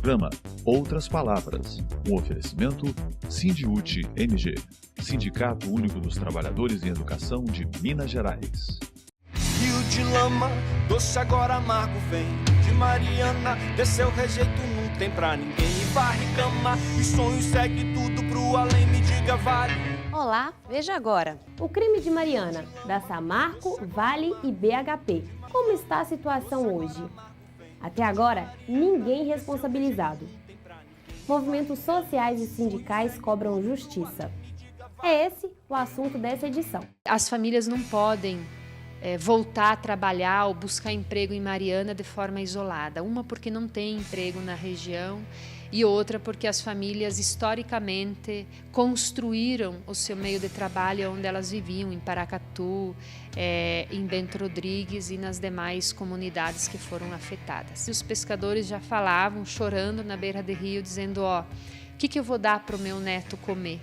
programa Outras Palavras, um oferecimento Sindiúti MG, Sindicato Único dos Trabalhadores em Educação de Minas Gerais. Rio de lama, doce agora amargo vem. De Mariana, desceu rejeito, não tem pra ninguém. E varre cama, e sonho segue tudo pro além, me diga vale. Olá, veja agora. O crime de Mariana, da Samarco, Vale e BHP. Como está a situação hoje? Até agora, ninguém responsabilizado. Movimentos sociais e sindicais cobram justiça. É esse o assunto dessa edição. As famílias não podem voltar a trabalhar ou buscar emprego em Mariana de forma isolada. Uma porque não tem emprego na região e outra porque as famílias historicamente construíram o seu meio de trabalho onde elas viviam, em Paracatu, em Bento Rodrigues e nas demais comunidades que foram afetadas. E os pescadores já falavam, chorando na beira do rio, dizendo, o que eu vou dar para o meu neto comer?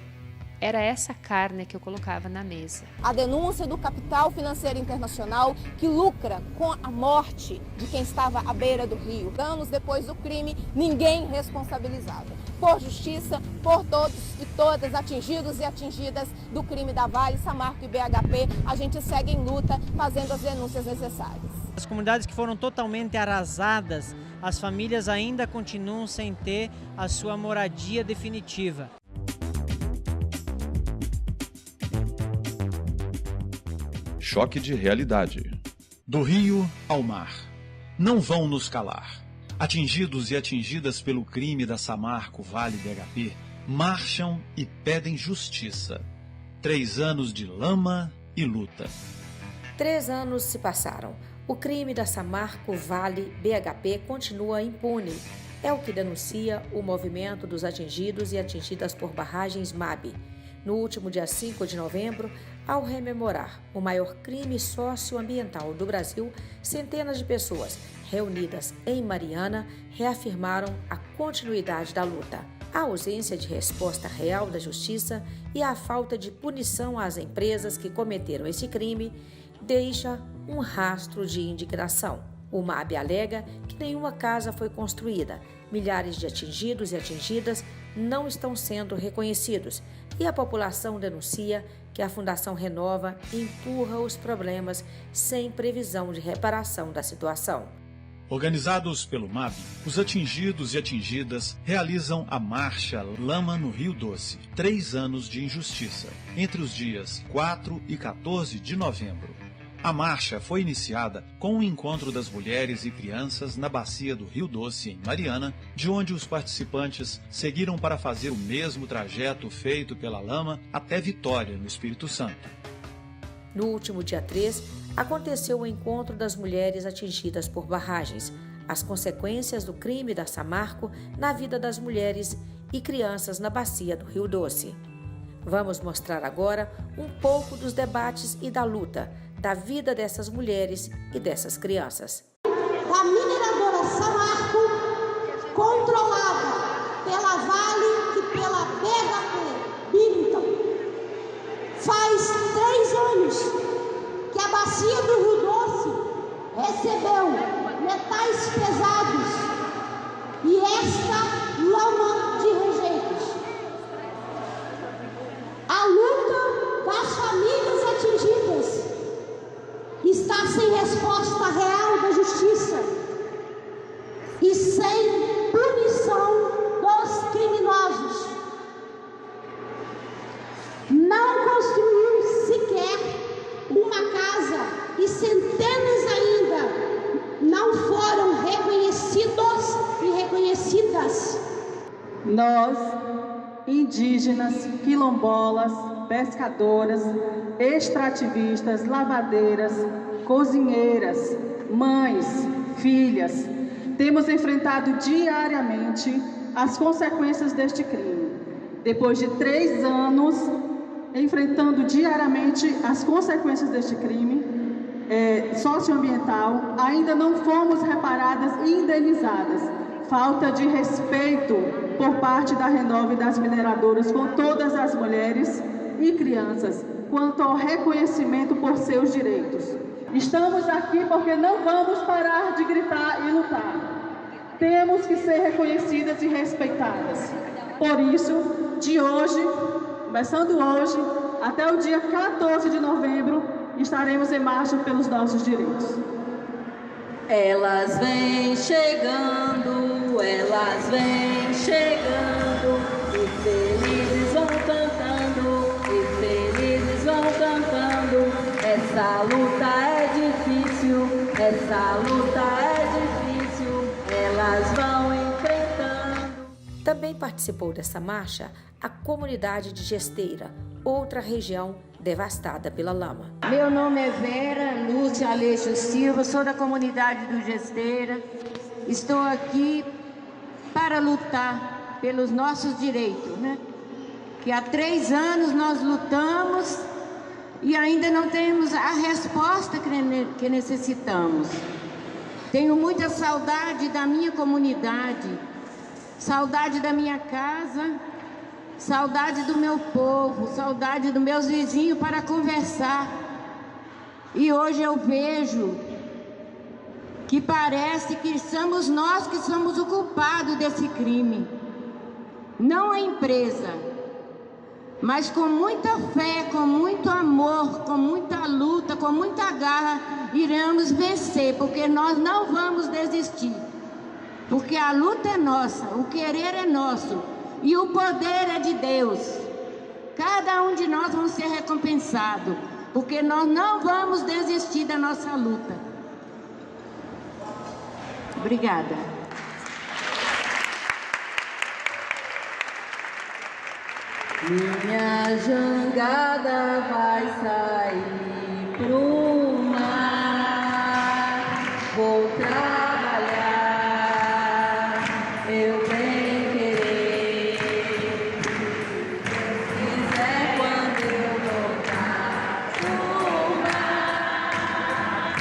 Era essa carne que eu colocava na mesa. A denúncia do capital financeiro internacional que lucra com a morte de quem estava à beira do rio. Anos depois do crime, ninguém responsabilizado. Por justiça, por todos e todas atingidos e atingidas do crime da Vale, Samarco e BHP, a gente segue em luta, fazendo as denúncias necessárias. As comunidades que foram totalmente arrasadas, as famílias ainda continuam sem ter a sua moradia definitiva. Choque de realidade. Do rio ao mar. Não vão nos calar. Atingidos e atingidas pelo crime da Samarco, Vale e BHP, marcham e pedem justiça. 3 anos de lama e luta. 3 anos se passaram. O crime da Samarco, Vale, BHP continua impune. É o que denuncia o movimento dos atingidos e atingidas por barragens MAB. No último dia 5 de novembro, ao rememorar o maior crime socioambiental do Brasil, centenas de pessoas reunidas em Mariana reafirmaram a continuidade da luta. A ausência de resposta real da justiça e a falta de punição às empresas que cometeram esse crime deixa um rastro de indignação. O MAB alega que nenhuma casa foi construída, milhares de atingidos e atingidas não estão sendo reconhecidos e a população denuncia que a Fundação Renova empurra os problemas sem previsão de reparação da situação. Organizados pelo MAB, os atingidos e atingidas realizam a Marcha Lama no Rio Doce, 3 anos de injustiça, entre os dias 4 e 14 de novembro. A marcha foi iniciada com o encontro das mulheres e crianças na bacia do Rio Doce, em Mariana, de onde os participantes seguiram para fazer o mesmo trajeto feito pela lama até Vitória, no Espírito Santo. No último dia 3, aconteceu o encontro das mulheres atingidas por barragens, as consequências do crime da Samarco na vida das mulheres e crianças na bacia do Rio Doce. Vamos mostrar agora um pouco dos debates e da luta, da vida dessas mulheres e dessas crianças. A mineradora Samarco, controlada pela Vale e pela BHP Billington, faz 3 anos que a bacia do Rio Doce recebeu metais pesados e esta lama de rejeitos. A luta das famílias atingidas está sem resposta real da justiça e sem punição dos criminosos. Não construiu sequer uma casa e centenas ainda não foram reconhecidos e reconhecidas. Nós, indígenas, quilombolas, pescadoras, extrativistas, lavadeiras, cozinheiras, mães, filhas, temos enfrentado diariamente as consequências deste crime. Depois de 3 anos enfrentando diariamente as consequências deste crime socioambiental, ainda não fomos reparadas e indenizadas. Falta de respeito por parte da Renova e das mineradoras com todas as mulheres e crianças quanto ao reconhecimento por seus direitos. Estamos aqui porque não vamos parar de gritar e lutar. temos que ser reconhecidas e respeitadas. Por isso, de hoje, começando hoje, até o dia 14 de novembro, estaremos em marcha pelos nossos direitos. Elas vêm chegando, e felizes vão cantando, Essa luta é difícil, elas vão enfrentando. Também participou dessa marcha a comunidade de Gesteira, outra região devastada pela lama. Meu nome é Vera Lúcia Aleixo Silva, sou da comunidade do Gesteira. Estou aqui para lutar pelos nossos direitos, né? Que há 3 anos nós lutamos e ainda não temos a resposta que necessitamos. Tenho muita saudade da minha comunidade, saudade da minha casa, saudade do meu povo, saudade dos meus vizinhos para conversar. E hoje eu vejo que parece que somos nós que somos o culpado desse crime. Não a empresa, mas com muita fé, com muito amor, com muita luta, com muita garra, iremos vencer, porque nós não vamos desistir. Porque a luta é nossa, o querer é nosso. E o poder é de Deus. Cada um de nós vamos ser recompensado, porque nós não vamos desistir da nossa luta. Obrigada. Minha jangada vai sair pro mar, vou trabalhar, eu bem querer. Quiser quando eu voltar pro mar,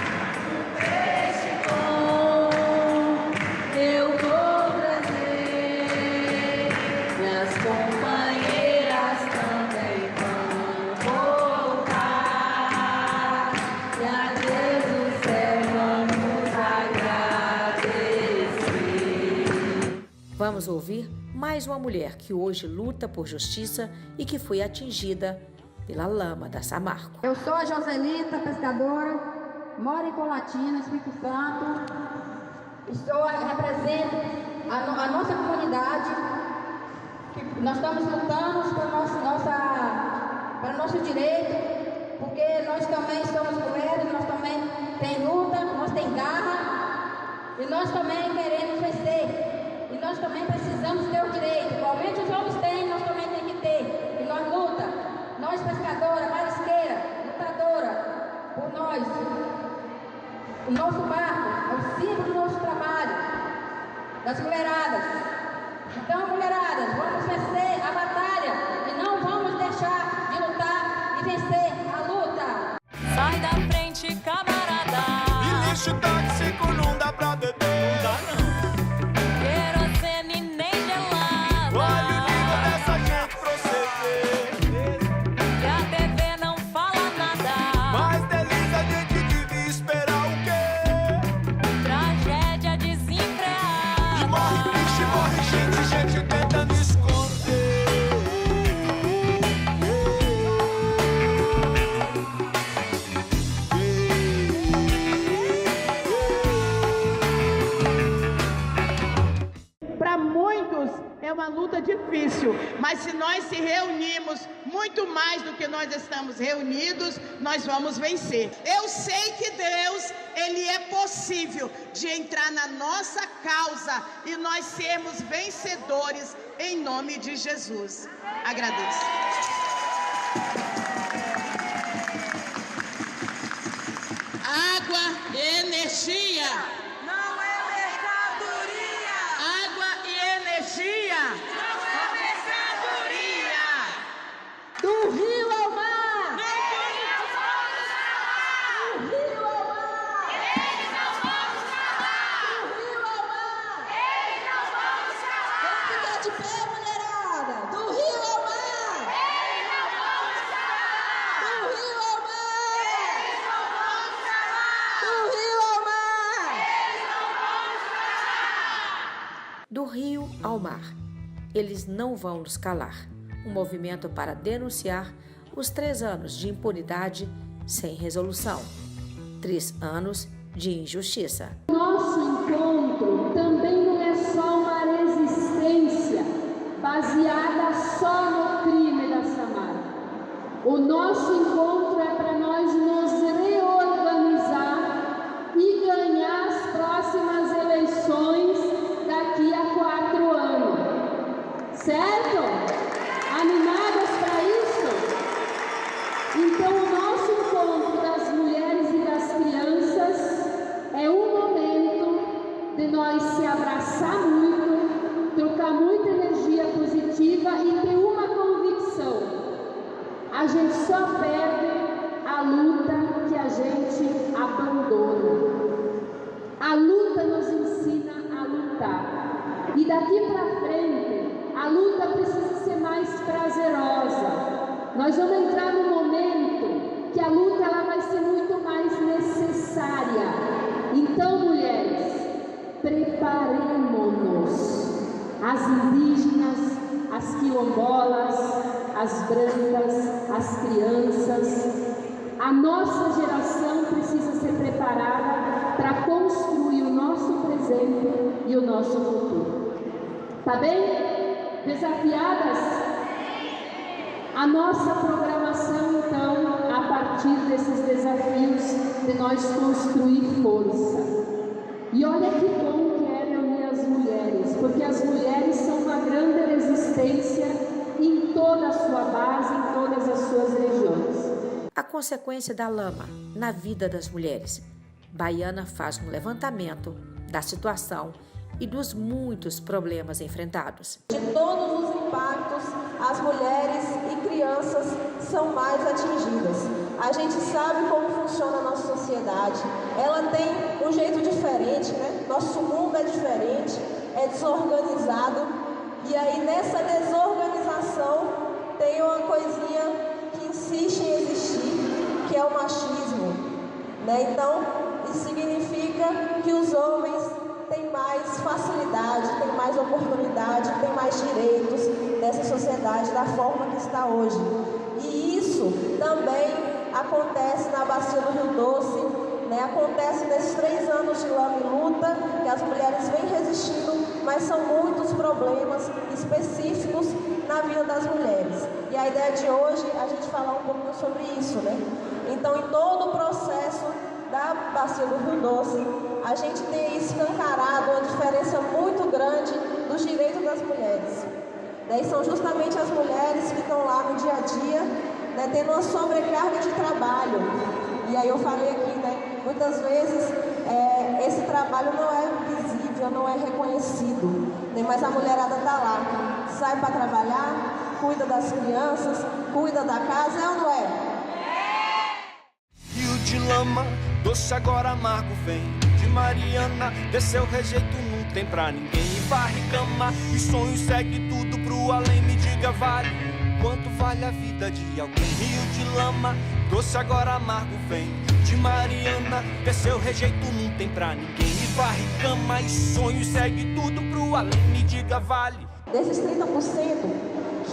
peixe bom eu vou trazer. Minhas companheiras também vão voltar, e a Deus do céu vamos agradecer. Vamos ouvir mais uma mulher que hoje luta por justiça e que foi atingida pela lama da Samarco. Eu sou a Joselita, pescadora, moro em Colatina, Espírito Santo. Represento a nossa comunidade, que nós estamos lutando para nosso direito, porque nós também somos mulheres, nós também tem luta, nós tem garra, e nós também queremos vencer. E nós também precisamos ter o direito. Igualmente os homens têm, nós também temos que ter. E nós luta, nós pescadora, marisqueira, lutadora, por nós. O nosso barco é o símbolo do nosso trabalho, das mulheradas. Então, mulheradas, vamos vencer a batalha e não vamos deixar de lutar e vencer a luta. Sai da frente, camarada. E lixo tóxico não dá pra beber. Não dá não. Querosene nem gelada. Olha o nível dessa gente proceder. E a TV não fala nada. Mas delícia a gente devia esperar o quê? Tragédia desenfreada. E morre bicho, morre gente tentando esconder. Para muitos é uma luta difícil, mas se nós se reunirmos muito mais do que nós estamos reunidos, nós vamos vencer. Eu sei que Deus, Ele é possível de entrar na nossa causa e nós sermos vencedores em nome de Jesus. Agradeço. Água e energia. Não é mercadoria. Água e energia. Não é mercadoria. Do rio ao mar. Do rio ao mar. Eles não vão calar. Do rio ao mar. Eles não vão calar. Vamos ficar de pé, mulherada. Do rio ao mar. Eles não vão calar. Do rio ao mar. Eles não vão calar. Do rio ao mar. Do rio ao mar, eles não vão nos calar. Um movimento para denunciar os 3 anos de impunidade sem resolução. 3 anos de injustiça. Nosso encontro também não é só uma resistência baseada só no crime da Samarco. O nosso encontro é para nós nos reorganizar e ganhar as próximas eleições daqui a 4 anos. Certo? Animadas para isso? Então, o nosso encontro das mulheres e das crianças é um momento de nós se abraçar muito, trocar muita energia positiva e ter uma convicção. A gente só perde a luta que a gente abandona. A luta nos ensina a lutar. E daqui para frente, a luta precisa ser mais prazerosa. Nós vamos entrar num momento que a luta ela vai ser muito mais necessária. Então, mulheres, preparemos-nos. As indígenas, as quilombolas, as brancas, as crianças. A nossa geração precisa ser preparada para construir o nosso presente e o nosso futuro. Tá bem? Desafiadas? A nossa programação, então, a partir desses desafios, de nós construir força. E olha que bom que é reunir as mulheres, porque as mulheres são uma grande resistência em toda a sua base, em todas as suas regiões. A consequência da lama na vida das mulheres. Baiana faz um levantamento da situação e dos muitos problemas enfrentados. De todos os impactos, as mulheres e crianças são mais atingidas. A gente sabe como funciona a nossa sociedade. Ela tem um jeito diferente, né? Nosso mundo é diferente, é desorganizado. E aí nessa desorganização tem uma coisinha que insiste em existir, que é o machismo, né? Então, isso significa que os homens têm mais facilidade, têm mais oportunidade, têm mais direitos nessa sociedade da forma que está hoje. E isso também acontece na Bacia do Rio Doce, né? Acontece nesses 3 anos de lama e luta, que as mulheres vêm resistindo, mas são muitos problemas específicos na vida das mulheres. E a ideia de hoje é a gente falar um pouquinho sobre isso, né? Então, em todo o processo da Bacia do Rio Doce, a gente tem escancarado uma diferença muito grande dos direitos das mulheres. E são justamente as mulheres que estão lá no dia a dia, né, tendo uma sobrecarga de trabalho. E aí eu falei aqui, né, muitas vezes esse trabalho não é visível, não é reconhecido, né, mas a mulherada está lá, sai para trabalhar, cuida das crianças, cuida da casa, é ou não é? Rio de lama, doce agora amargo vem de Mariana, desceu rejeito não tem pra ninguém. E varre cama e sonho segue tudo pro além, me diga vale, quanto vale a vida de alguém? Rio de lama, doce agora amargo vem de Mariana, desceu rejeito não tem pra ninguém. E varre cama e sonho segue tudo pro além, me diga vale. Desses 30%,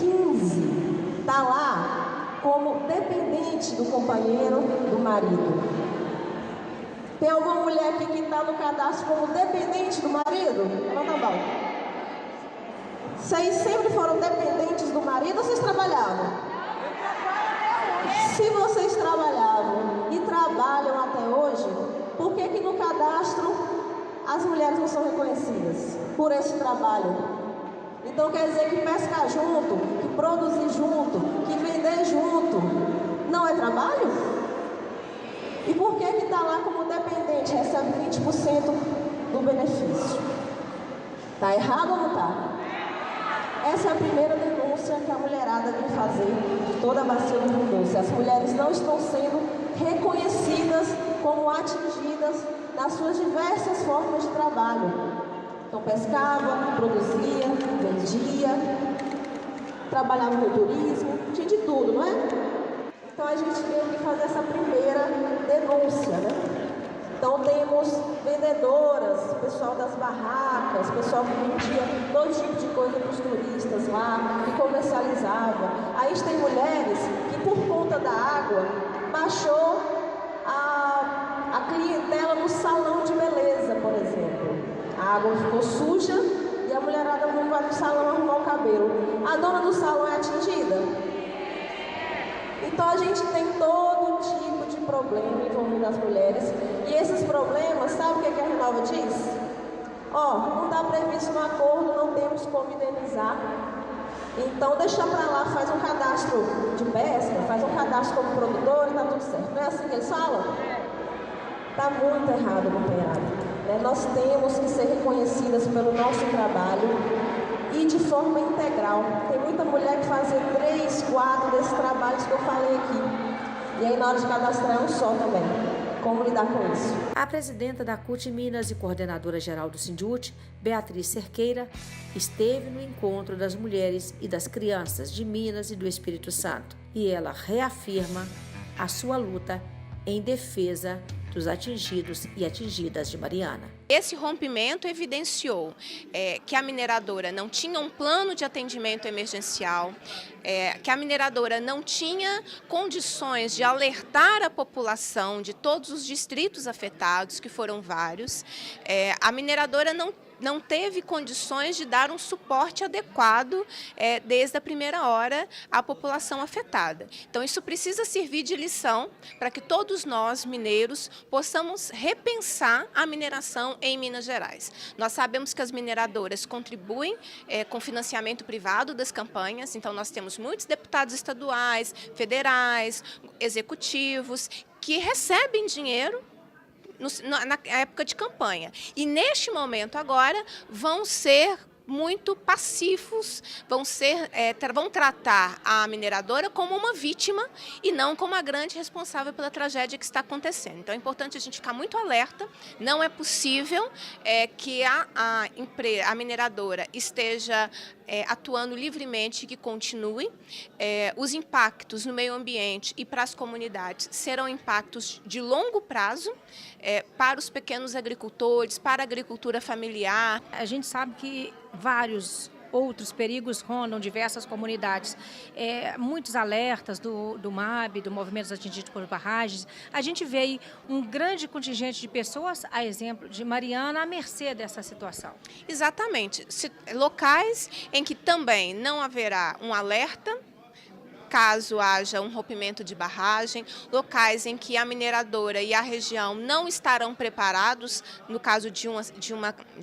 15% tá lá como dependente do companheiro, do marido. Tem alguma mulher aqui que está no cadastro como dependente do marido? Levanta a mão. Vocês sempre foram dependentes do marido ou vocês trabalhavam? Se vocês trabalhavam e trabalham até hoje, por que no cadastro as mulheres não são reconhecidas por esse trabalho? Então quer dizer que pescar junto, que produzir junto, que vender junto, não é trabalho? E por que está lá como dependente, recebe 20% do benefício? Está errado ou não está? Essa é a primeira denúncia que a mulherada vem fazer de toda a Bacia do Rio Doce. As mulheres não estão sendo reconhecidas como atingidas nas suas diversas formas de trabalho. Então pescava, produzia, vendia, trabalhava no turismo, tinha de tudo, não é? Então a gente veio aqui fazer essa primeira denúncia, né? Então temos vendedoras, pessoal pessoal das barracas, pessoal que vendia todo tipo de coisa para os turistas lá, que comercializava. Aí tem mulheres que, por conta da água, baixou a clientela no salão de beleza, por exemplo. A água ficou suja e a mulherada não vai no salão arrumar o cabelo. A dona do salão é atingida. Então a gente tem todo tipo de problema envolvendo as mulheres. E esses problemas, sabe o que a Renova diz? Não está previsto no acordo, não temos como indenizar. Então deixa para lá, faz um cadastro de pesca, faz um cadastro como produtor e tá tudo certo. Não é assim que eles falam? Está muito errado, companheirada. Nós temos que ser reconhecidas pelo nosso trabalho e de forma integral. Tem muita mulher que faz 3, 4 desses trabalhos que eu falei aqui. E aí na hora de cadastrar é um só também. Como lidar com isso? A presidenta da CUT Minas e coordenadora geral do Sindiúti, Beatriz Cerqueira, esteve no encontro das mulheres e das crianças de Minas e do Espírito Santo. E ela reafirma a sua luta em defesa dos atingidos e atingidas de Mariana. Esse rompimento evidenciou que a mineradora não tinha um plano de atendimento emergencial, que a mineradora não tinha condições de alertar a população de todos os distritos afetados, que foram vários. A mineradora não teve condições de dar um suporte adequado desde a primeira hora à população afetada. Então isso precisa servir de lição para que todos nós, mineiros, possamos repensar a mineração em Minas Gerais. Nós sabemos que as mineradoras contribuem com financiamento privado das campanhas, então nós temos muitos deputados estaduais, federais, executivos, que recebem dinheiro na época de campanha. E neste momento agora vão ser muito passivos, vão tratar a mineradora como uma vítima e não como a grande responsável pela tragédia que está acontecendo. Então é importante a gente ficar muito alerta. Não é possível que a mineradora esteja atuando livremente e que continue. Os impactos no meio ambiente e para as comunidades serão impactos de longo prazo para os pequenos agricultores, para a agricultura familiar. A gente sabe que vários outros perigos rondam diversas comunidades. Muitos alertas do MAB, do Movimento dos Atingidos por Barragens. A gente vê aí um grande contingente de pessoas, a exemplo de Mariana, à mercê dessa situação. Exatamente. Locais em que também não haverá um alerta, caso haja um rompimento de barragem, locais em que a mineradora e a região não estarão preparados no caso de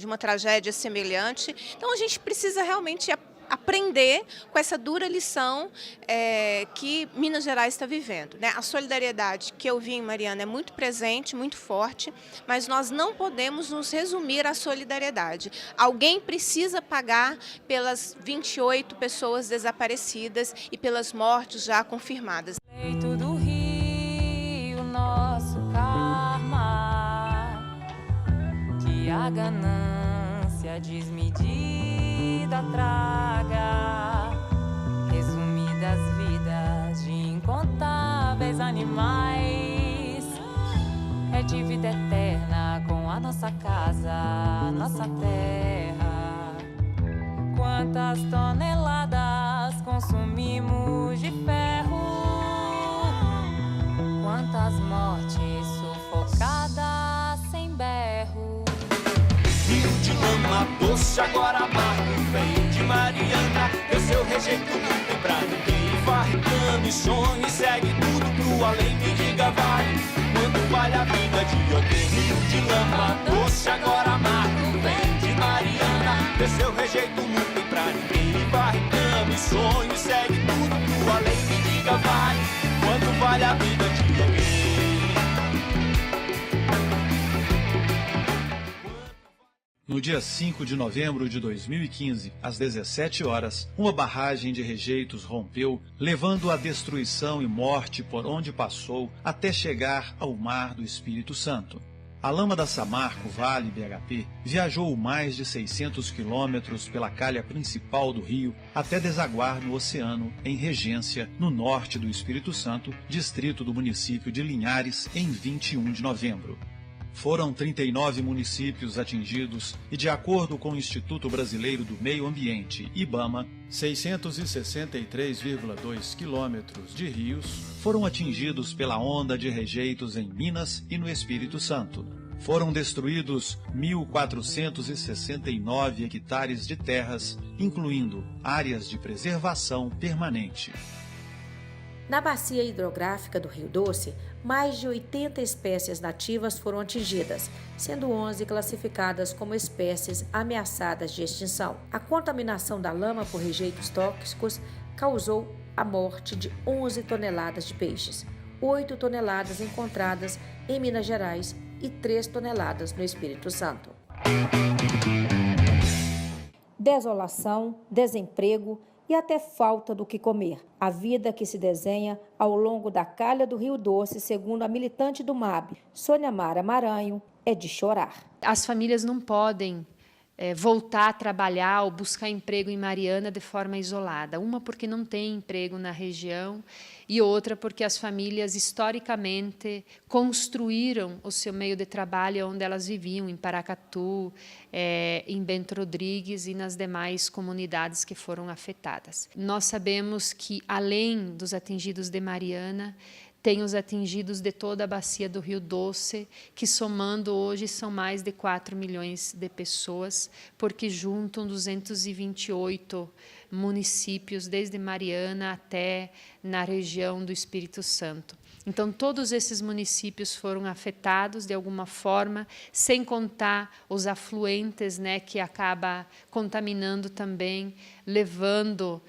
uma tragédia semelhante. Então a gente precisa realmente aprender com essa dura lição que Minas Gerais está vivendo, né? A solidariedade que eu vi em Mariana é muito presente, muito forte, mas nós não podemos nos resumir à solidariedade. Alguém precisa pagar pelas 28 pessoas desaparecidas e pelas mortes já confirmadas. Leito do rio, nosso karma, que a ganância desmedida traga, resumidas vidas de incontáveis animais, é dívida eterna com a nossa casa, nossa terra. Quantas toneladas consumimos de ferro, quantas mortes sufocadas sem berro. Rio de lama doce, agora amargo, vem de Mariana, desceu rejeito, não tem pra ninguém. Varre cama e sonho e segue tudo pro além, me diga vale, quanto vale a vida de alguém. Rio de lama doce, agora amargo, vem de Mariana, desceu rejeito, não tem pra ninguém. Varre cama e sonho e segue tudo pro além, me diga vale, quanto vale a vida de alguém. No dia 5 de novembro de 2015, às 17 horas, uma barragem de rejeitos rompeu, levando à destruição e morte por onde passou até chegar ao mar do Espírito Santo. A lama da Samarco, Vale BHP, viajou mais de 600 quilômetros pela calha principal do rio até desaguar no oceano, em Regência, no norte do Espírito Santo, distrito do município de Linhares, em 21 de novembro. Foram 39 municípios atingidos e, de acordo com o Instituto Brasileiro do Meio Ambiente, IBAMA, 663,2 quilômetros de rios foram atingidos pela onda de rejeitos em Minas e no Espírito Santo. Foram destruídos 1.469 hectares de terras, incluindo áreas de preservação permanente. Na bacia hidrográfica do Rio Doce, mais de 80 espécies nativas foram atingidas, sendo 11 classificadas como espécies ameaçadas de extinção. A contaminação da lama por rejeitos tóxicos causou a morte de 11 toneladas de peixes, 8 toneladas encontradas em Minas Gerais e 3 toneladas no Espírito Santo. Desolação, desemprego e até falta do que comer. A vida que se desenha ao longo da calha do Rio Doce, segundo a militante do MAB, Sônia Mara Maranho, é de chorar. As famílias não podem voltar a trabalhar ou buscar emprego em Mariana de forma isolada. Uma porque não tem emprego na região e outra porque as famílias historicamente construíram o seu meio de trabalho onde elas viviam, em Paracatu, em Bento Rodrigues e nas demais comunidades que foram afetadas. Nós sabemos que, além dos atingidos de Mariana, tem os atingidos de toda a bacia do Rio Doce, que somando hoje são mais de 4 milhões de pessoas, porque juntam 228 municípios, desde Mariana até na região do Espírito Santo. Então, todos esses municípios foram afetados de alguma forma, sem contar os afluentes, que acaba contaminando também, levando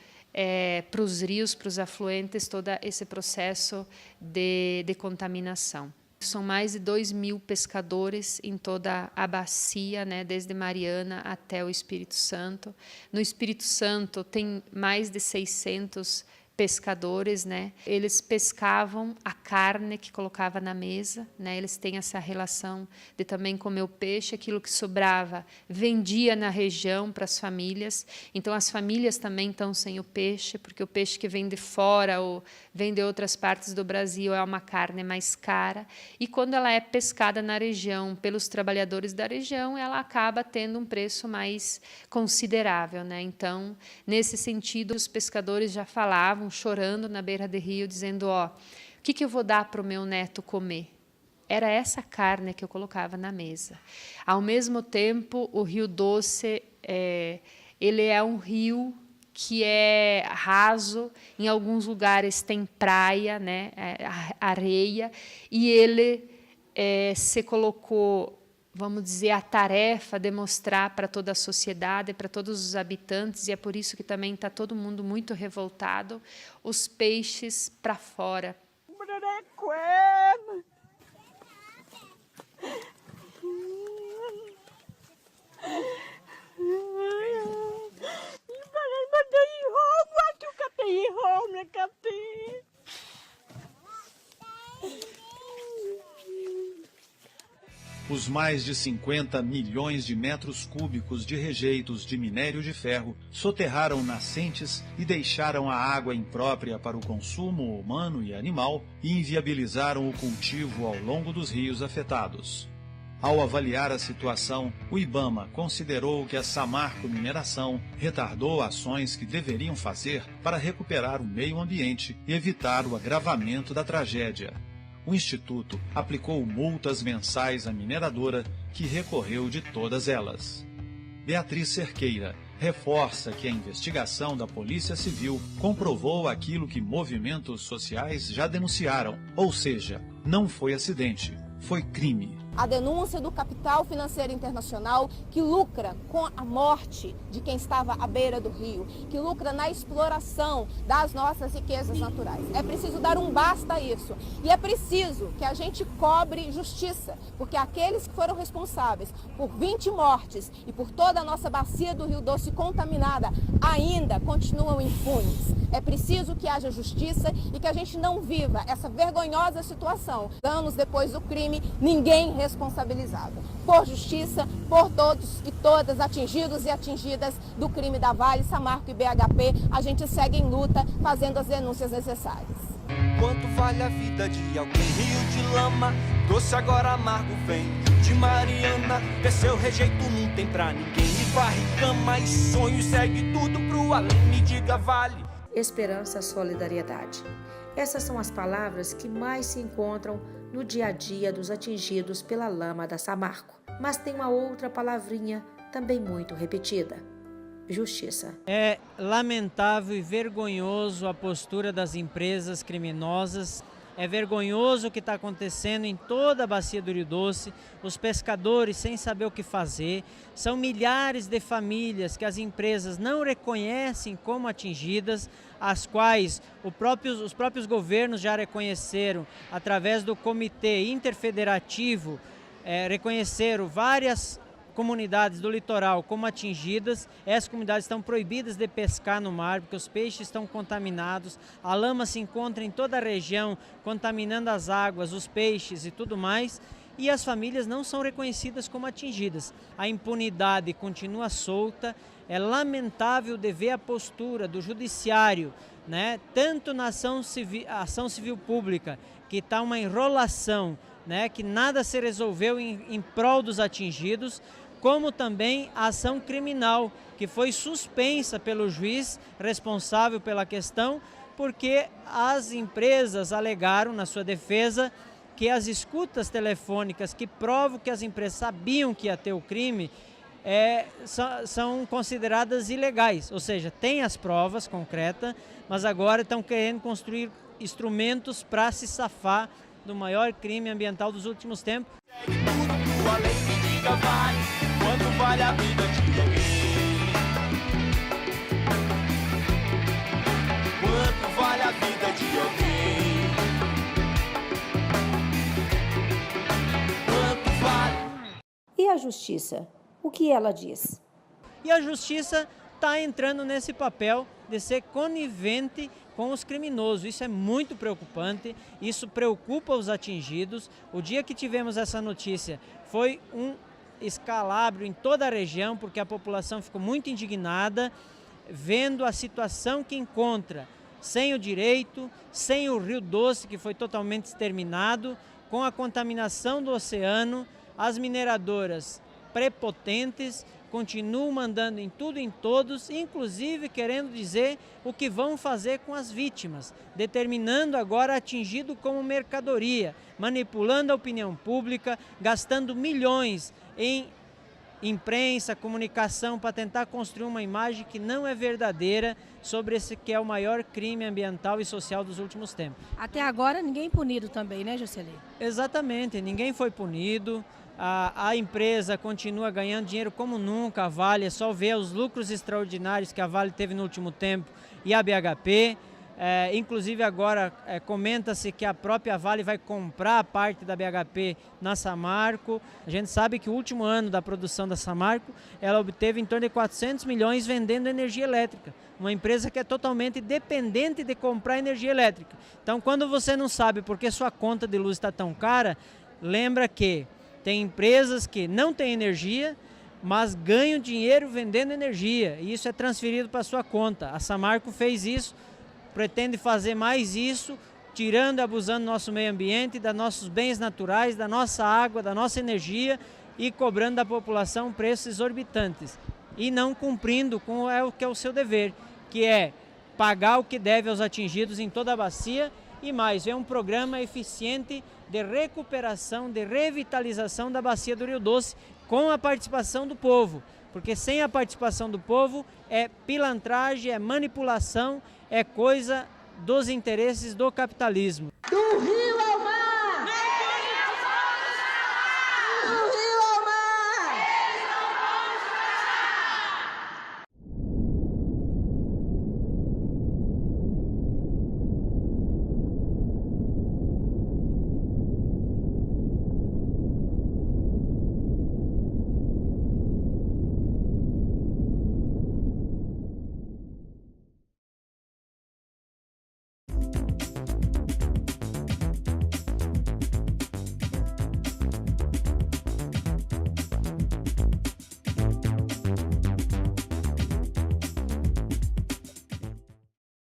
para os rios, para os afluentes, todo esse processo de contaminação. São mais de 2.000 pescadores em toda a bacia, desde Mariana até o Espírito Santo. No Espírito Santo tem mais de 600 pescadores, eles pescavam a carne que colocava na mesa, eles têm essa relação de também comer o peixe, aquilo que sobrava vendia na região para as famílias, então as famílias também estão sem o peixe, porque o peixe que vem de fora ou vem de outras partes do Brasil é uma carne mais cara, e quando ela é pescada na região pelos trabalhadores da região, ela acaba tendo um preço mais considerável, Então, nesse sentido, os pescadores já falavam, chorando na beira do rio, dizendo, o que eu vou dar para o meu neto comer? Era essa carne que eu colocava na mesa. Ao mesmo tempo, o Rio Doce, ele é um rio que é raso, em alguns lugares tem praia, areia, e ele se colocou, vamos dizer, a tarefa de mostrar para toda a sociedade, para todos os habitantes, e é por isso que também está todo mundo muito revoltado, os peixes para fora. Os mais de 50 milhões de metros cúbicos de rejeitos de minério de ferro soterraram nascentes e deixaram a água imprópria para o consumo humano e animal e inviabilizaram o cultivo ao longo dos rios afetados. Ao avaliar a situação, o IBAMA considerou que a Samarco Mineração retardou ações que deveriam fazer para recuperar o meio ambiente e evitar o agravamento da tragédia. O Instituto aplicou multas mensais à mineradora, que recorreu de todas elas. Beatriz Cerqueira reforça que a investigação da Polícia Civil comprovou aquilo que movimentos sociais já denunciaram, ou seja, não foi acidente, foi crime. A denúncia do capital financeiro internacional que lucra com a morte de quem estava à beira do rio, que lucra na exploração das nossas riquezas naturais. É preciso dar um basta a isso. E é preciso que a gente cobre justiça, porque aqueles que foram responsáveis por 20 mortes e por toda a nossa bacia do Rio Doce contaminada ainda continuam impunes. É preciso que haja justiça e que a gente não viva essa vergonhosa situação. Anos depois do crime, ninguém responsabilizado. Por justiça, por todos e todas atingidos e atingidas do crime da Vale, Samarco e BHP, a gente segue em luta, fazendo as denúncias necessárias. Quanto vale a vida de alguém? Rio de lama, doce agora amargo vem de Mariana. Desceu rejeito não tem pra ninguém. E varre cama e sonho, segue tudo pro além. Me diga, vale. Esperança, solidariedade. Essas são as palavras que mais se encontram no dia a dia dos atingidos pela lama da Samarco. Mas tem uma outra palavrinha também muito repetida: justiça. É lamentável e vergonhoso a postura das empresas criminosas. É vergonhoso o que está acontecendo em toda a bacia do Rio Doce, os pescadores sem saber o que fazer. São milhares de famílias que as empresas não reconhecem como atingidas, as quais os próprios governos já reconheceram através do Comitê Interfederativo, reconheceram várias comunidades do litoral como atingidas. Essas comunidades estão proibidas de pescar no mar porque os peixes estão contaminados, a lama se encontra em toda a região, contaminando as águas, os peixes e tudo mais, e as famílias não são reconhecidas como atingidas. A impunidade continua solta. É lamentável de ver a postura do judiciário, né? Tanto na ação civil pública, que está uma enrolação, né? Que nada se resolveu em prol dos atingidos, como também a ação criminal, que foi suspensa pelo juiz responsável pela questão, porque as empresas alegaram na sua defesa que as escutas telefônicas que provam que as empresas sabiam que ia ter o crime são consideradas ilegais, ou seja, tem as provas concretas, mas agora estão querendo construir instrumentos para se safar do maior crime ambiental dos últimos tempos. Quanto vale a vida de alguém? Quanto vale a vida de alguém? Quanto vale? E a justiça? O que ela diz? E a justiça está entrando nesse papel de ser conivente com os criminosos. Isso é muito preocupante, isso preocupa os atingidos. O dia que tivemos essa notícia foi um escalabro em toda a região, porque a população ficou muito indignada, vendo a situação que encontra, sem o direito, sem o Rio Doce, que foi totalmente exterminado, com a contaminação do oceano, as mineradoras prepotentes continuam mandando em tudo e em todos, inclusive querendo dizer o que vão fazer com as vítimas, determinando agora atingido como mercadoria, manipulando a opinião pública, gastando milhões em imprensa, comunicação, para tentar construir uma imagem que não é verdadeira sobre esse que é o maior crime ambiental e social dos últimos tempos. Até agora ninguém punido também, né, Jocely? Exatamente, ninguém foi punido. A empresa continua ganhando dinheiro como nunca. A Vale, é só ver os lucros extraordinários que a Vale teve no último tempo e a BHP. Inclusive agora comenta-se que a própria Vale vai comprar a parte da BHP na Samarco. A gente sabe que o último ano da produção da Samarco, ela obteve em torno de 400 milhões vendendo energia elétrica. Uma empresa que é totalmente dependente de comprar energia elétrica. Então, quando você não sabe por que sua conta de luz está tão cara, lembra que tem empresas que não têm energia, mas ganham dinheiro vendendo energia, e isso é transferido para a sua conta. A Samarco fez isso, pretende fazer mais isso, tirando e abusando do nosso meio ambiente, dos nossos bens naturais, da nossa água, da nossa energia, e cobrando da população preços exorbitantes. E não cumprindo com o que é o seu dever, que é pagar o que deve aos atingidos em toda a bacia, e mais, é um programa eficiente de recuperação, de revitalização da bacia do Rio Doce, com a participação do povo, porque sem a participação do povo é pilantragem, é manipulação, é coisa dos interesses do capitalismo. Do Rio